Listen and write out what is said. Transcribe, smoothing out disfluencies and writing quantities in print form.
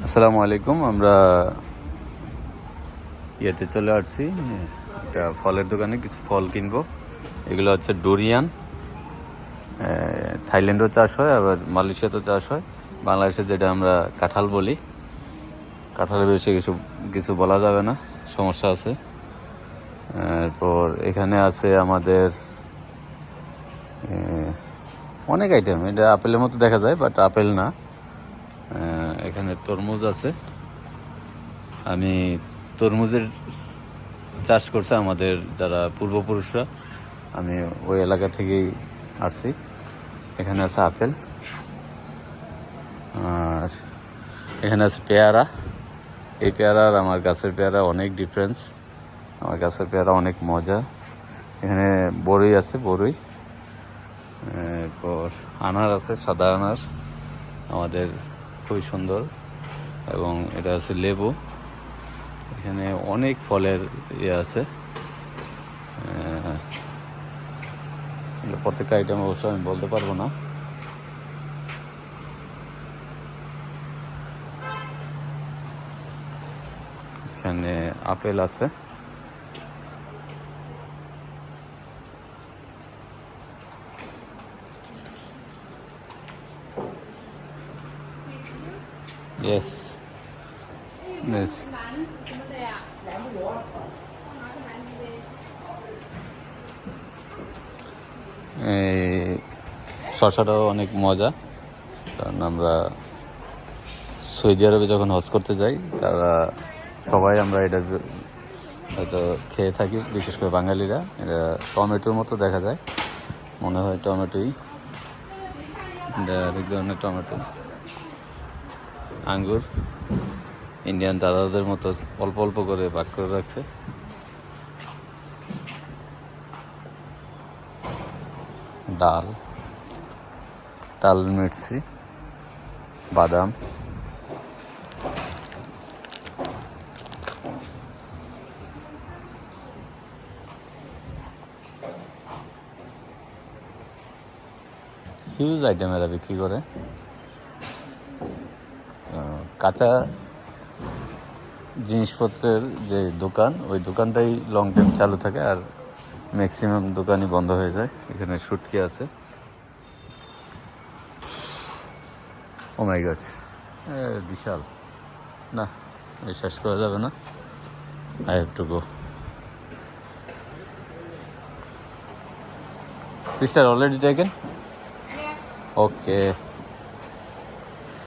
আসসালামু আলাইকুম। আমরা ইয়েতে চলে আসছি, একটা ফলের দোকানে কিছু ফল কিনবো। এগুলো হচ্ছে ডুরিয়ান। থাইল্যান্ডেও চাষ হয়, আবার মালয়েশিয়াতেও চাষ হয়। বাংলাদেশে যেটা আমরা কাঁঠাল বলি, কাঁঠালের বেশি কিছু কিছু বলা যাবে না, সমস্যা আছে। এরপর এখানে আছে আমাদের অনেক আইটেম। এটা আপেলের মতো দেখা যায়, বাট আপেল না। এখানে তরমুজ আছে। আমি তরমুজের চাষ করছে আমাদের যারা পূর্বপুরুষরা, আমি ওই এলাকা থেকেই আসছি। এখানে আছে আপেল, আর এখানে আছে পেয়ারা। এই পেয়ারা আর আমার গাছের পেয়ারা অনেক ডিফারেন্স। আমার গাছের পেয়ারা অনেক মজা। এখানে বড়ই আছে, বড়ই। এরপর আনার আছে, সাদা আনার আমাদের খুবই সুন্দর। এবং এটা আছে লেবু। এখানে অনেক ফলের ইয়ে আছে। প্রত্যেকটা আইটেম অবশ্য আমি বলতে পারবো না। এখানে আপেল আছে। Yes. Yes. এই শসাটাও অনেক মজা, কারণ আমরা সৌদি আরবে যখন হজ করতে যাই, তারা সবাই আমরা এটা হয়তো খেয়ে থাকি, বিশেষ করে বাঙালিরা। এটা টমেটোর মতো দেখা যায়, মনে হয় টমেটোই। এটা এক ধরনের টমেটো। আঙ্গুর ইন্ডিয়ান দাদাদের মতো অল্প অল্প করে ভাগ করে রাখছে। ডাল, তাল মির্চি, বাদাম। হিউজ আইটেম এরা বিক্রি করে। কাঁচা জিনিসপত্রের যে দোকান, ওই দোকানটাই লং টাইম চালু থাকে, আর ম্যাক্সিমাম দোকানই বন্ধ হয়ে যায়। এখানে শুটকি আছে। ও মাই গড, বিশাল। না, শেষ করা যাবে না। I have to go. Sister already taken? Okay.